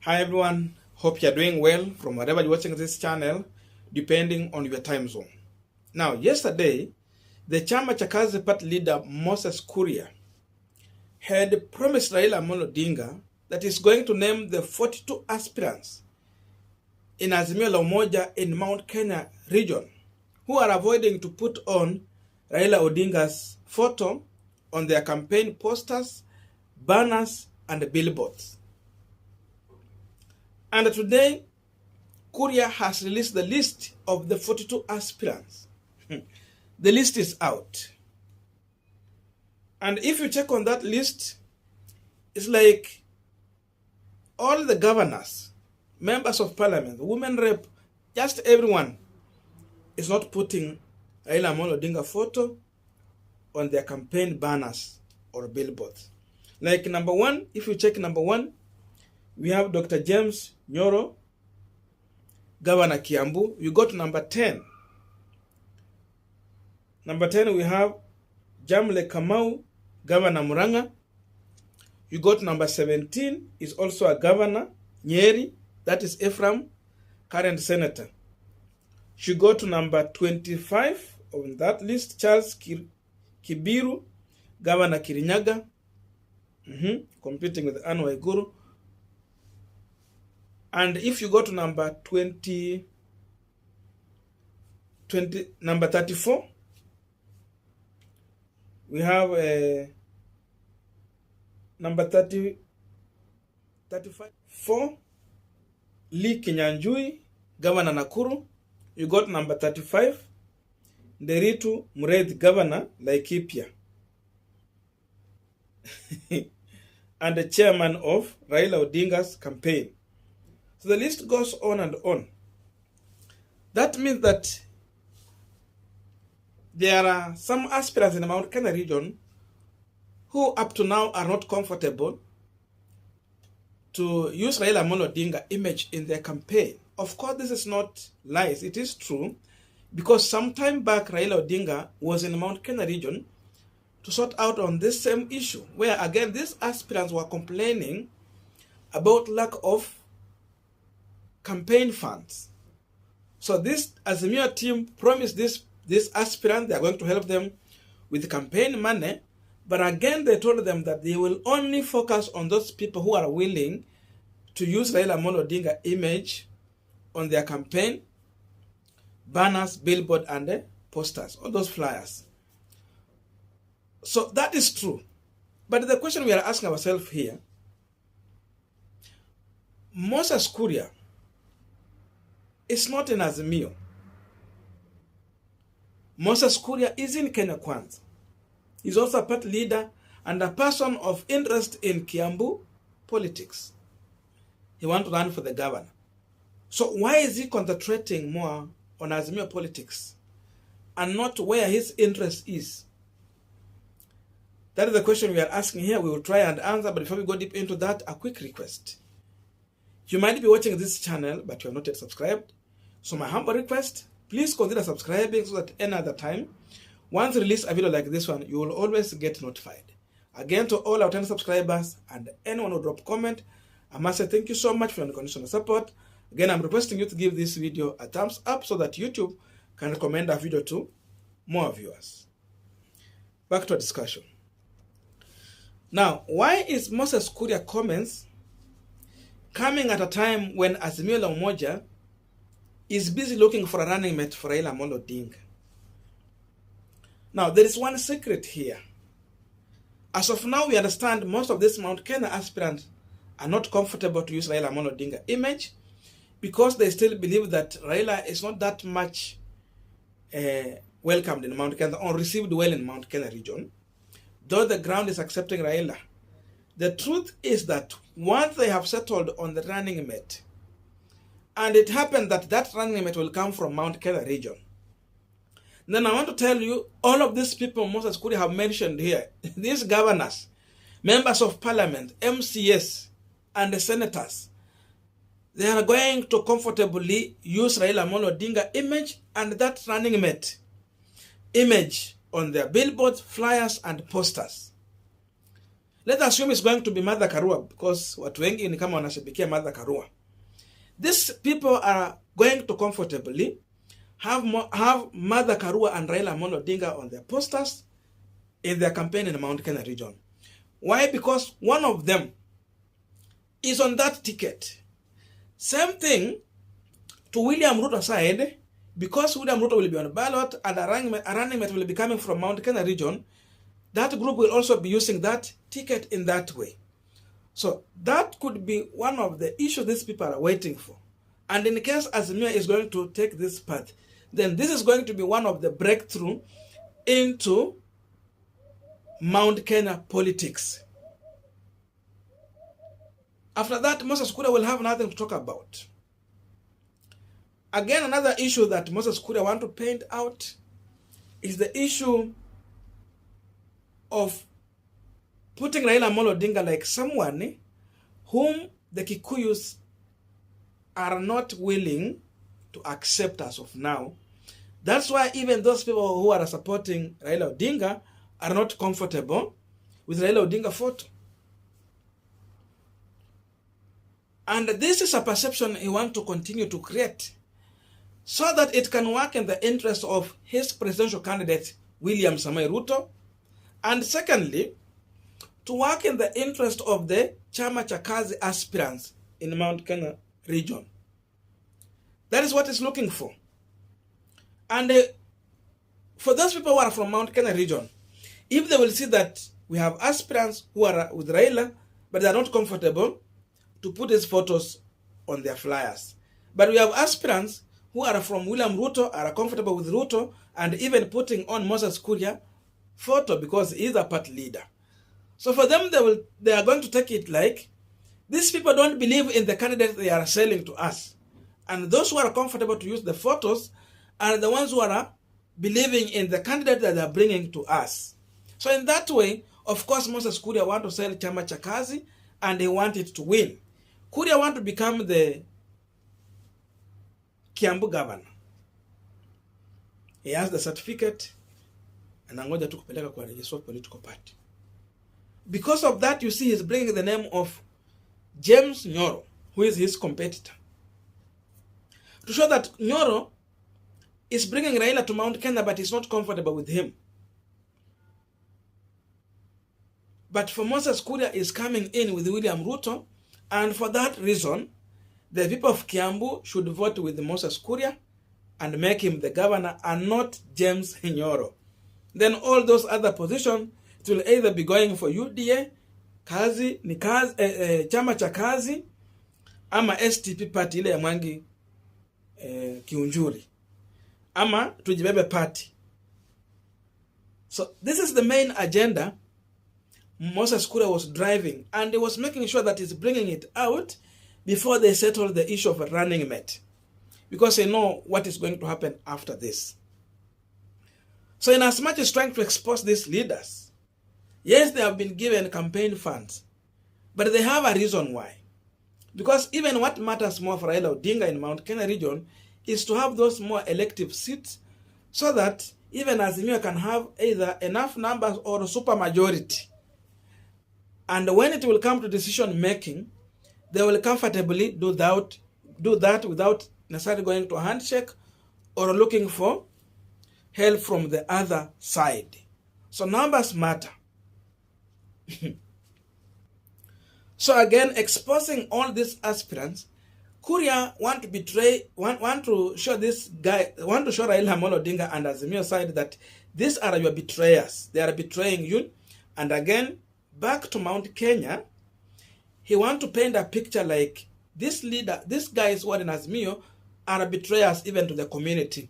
Hi everyone, hope you're doing well from wherever you're watching this channel, depending on your time zone. Now, yesterday, the Chama cha Kazi Party leader Moses Kuria had promised Raila Odinga that he's going to name the 42 aspirants in Azimio la Umoja in Mount Kenya region who are avoiding to put on Raila Odinga's photo on their campaign posters, banners, and billboards. And today, KURIA has released the list of the 42 aspirants. The list is out. And if you check on that list, it's like all the governors, members of parliament, women rep, just everyone is not putting Raila Odinga photo on their campaign banners or billboards. Like number one, if you check number one, we have Dr. James Nyoro, Governor Kiambu. You go to number 10. Number 10, we have Jamle Kamau, Governor Muranga. You go to number 17, is also a governor, Nyeri, that is Ephraim, current senator. You go to number 25 on that list, Charles Kibiru, Governor Kirinyaga, competing with Anne Waiguru. And if you go to number number 34, we have number 34, Lee Kinyanjui, Governor Nakuru. You got number 35, Nderitu Mureithi, Governor Laikipia, and the chairman of Raila Odinga's campaign. So the list goes on and on. That means that there are some aspirants in the Mount Kenya region who up to now are not comfortable to use Raila Odinga image in their campaign. Of course, this is not lies. It is true, because some time back, Raila Odinga was in the Mount Kenya region to sort out on this same issue, where again, these aspirants were complaining about lack of campaign funds. So this Azimio team promised this aspirant they are going to help them with campaign money, but again they told them that they will only focus on those people who are willing to use Raila Odinga image on their campaign banners, billboard, and posters, all those flyers. So that is true. But the question we are asking ourselves here, Moses Kuria is not in Azimio. Moses Kuria is in Kenya Kwanza. He's also a party leader and a person of interest in Kiambu politics. He wants to run for the governor. So why is he concentrating more on Azimio politics and not where his interest is? That is the question we are asking here. We will try and answer, but before we go deep into that, a quick request. You might be watching this channel, but you are not yet subscribed. So my humble request, please consider subscribing so that any other time, once we release a video like this one, you will always get notified. Again, to all our 10 subscribers and anyone who drop comment, I must say thank you so much for your unconditional support. Again, I'm requesting you to give this video a thumbs up so that YouTube can recommend our video to more viewers. Back to our discussion. Now, why is Moses Kuria comments coming at a time when Azimio la Umoja is busy looking for a running mate for Raila Odinga? Now, there is one secret here. As of now, we understand most of these Mount Kenya aspirants are not comfortable to use Raila Odinga image because they still believe that Raila is not that much welcomed in Mount Kenya or received well in Mount Kenya region, though the ground is accepting Raila. The truth is that once they have settled on the running mate, and it happened that that running mate will come from Mount Kenya region, then I want to tell you, all of these people Moses Kuria have mentioned here, these governors, members of parliament, MCS, and the senators, they are going to comfortably use Raila Odinga image and that running mate image on their billboards, flyers, and posters. Let's assume it's going to be Martha Karua, because watu wengi ni kama wanashabikia Martha Karua. These people are going to comfortably have Martha Karua and Raila Odinga on their posters in their campaign in the Mount Kenya region. Why? Because one of them is on that ticket. Same thing to William Ruto's side, because William Ruto will be on the ballot and a running mate will be coming from Mount Kenya region. That group will also be using that ticket in that way. So that could be one of the issues these people are waiting for. And in case Azimio is going to take this path, then this is going to be one of the breakthrough into Mount Kenya politics. After that, Moses Kuria will have nothing to talk about. Again, another issue that Moses Kuria want to paint out is the issue of putting Raila Odinga like someone whom the Kikuyus are not willing to accept as of now. That's why even those people who are supporting Raila Odinga are not comfortable with Raila Odinga photo. And this is a perception he wants to continue to create so that it can work in the interest of his presidential candidate, William Samoei Ruto, and secondly, to work in the interest of the Chama cha Kazi aspirants in the Mount Kenya region. That is what he's looking for. And for those people who are from Mount Kenya region, if they will see that we have aspirants who are with Raila, but they are not comfortable to put his photos on their flyers. But we have aspirants who are from William Ruto, are comfortable with Ruto, and even putting on Moses Kuria photo because he is a party leader. So for them, they are going to take it like, these people don't believe in the candidate they are selling to us. And those who are comfortable to use the photos are the ones who are believing in the candidate that they are bringing to us. So in that way, of course, Moses Kuria want to sell Chama cha Kazi, and they want it to win. Kuria want to become the Kiambu governor. He has the certificate, and angoja tu kupeleka kwa register of political party. Because of that, you see he's bringing the name of James Nyoro, who is his competitor, to show that Nyoro is bringing Raila to Mount Kenya, but he's not comfortable with him. But for Moses Kuria is coming in with William Ruto, and for that reason, the people of Kiambu should vote with Moses Kuria and make him the governor and not James Nyoro. Then all those other positions, it will either be going for UDA, Kazi, ni Kazi, Chama cha Kazi, ama STP party ile ya Mwangi Kiunjuri, ama Tujibebe party. So this is the main agenda Moses Kuria was driving, and he was making sure that he's bringing it out before they settle the issue of a running mate, because they know what is going to happen after this. So in as much as trying to expose these leaders, yes, they have been given campaign funds, but they have a reason why. Because even what matters more for Raila Odinga in Mount Kenya region is to have those more elective seats so that even Azimio can have either enough numbers or a super majority. And when it will come to decision making, they will comfortably do that without necessarily going to a handshake or looking for help from the other side. So numbers matter. So again, exposing all these aspirants, Kuria want to show Raila Odinga and Azimio side that these are your betrayers. They are betraying you. And again, back to Mount Kenya, he want to paint a picture like these guys who are in Azimio are betrayers even to the community.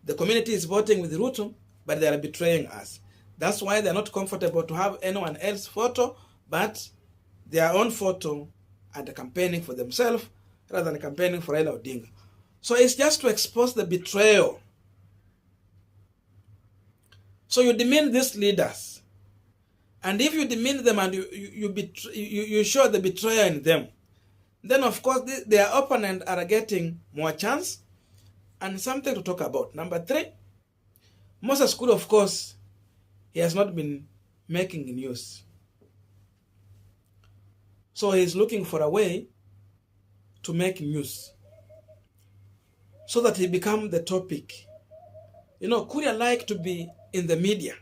The community is voting with Ruto, but they are betraying us. That's why they're not comfortable to have anyone else's photo, but their own photo, and campaigning for themselves rather than campaigning for Raila Odinga. So it's just to expose the betrayal. So you demean these leaders. And if you demean them and you show the betrayal in them, then of course their opponents are getting more chance and something to talk about. Number 3, Moses Kuria, of course, he has not been making news. So he's looking for a way to make news so that he become the topic. You know, KURIA like to be in the media,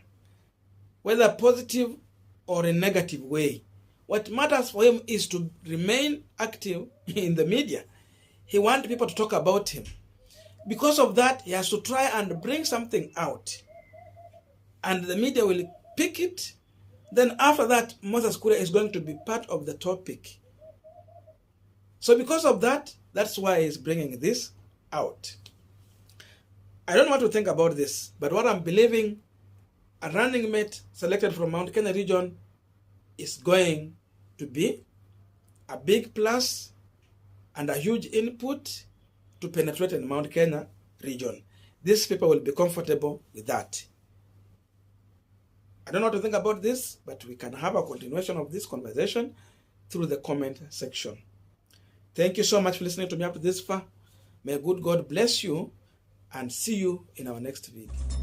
whether positive or a negative way. What matters for him is to remain active in the media. He wants people to talk about him. Because of that, he has to try and bring something out. And the media will pick it. Then after that, Moses KURIA is going to be part of the topic. So because of that, that's why he's bringing this out. I don't know what to think about this, but what I'm believing, a running mate selected from Mount Kenya region is going to be a big plus and a huge input to penetrate in Mount Kenya region. These people will be comfortable with that. I don't know what to think about this, but we can have a continuation of this conversation through the comment section. Thank you so much for listening to me up to this far. May good God bless you and see you in our next video.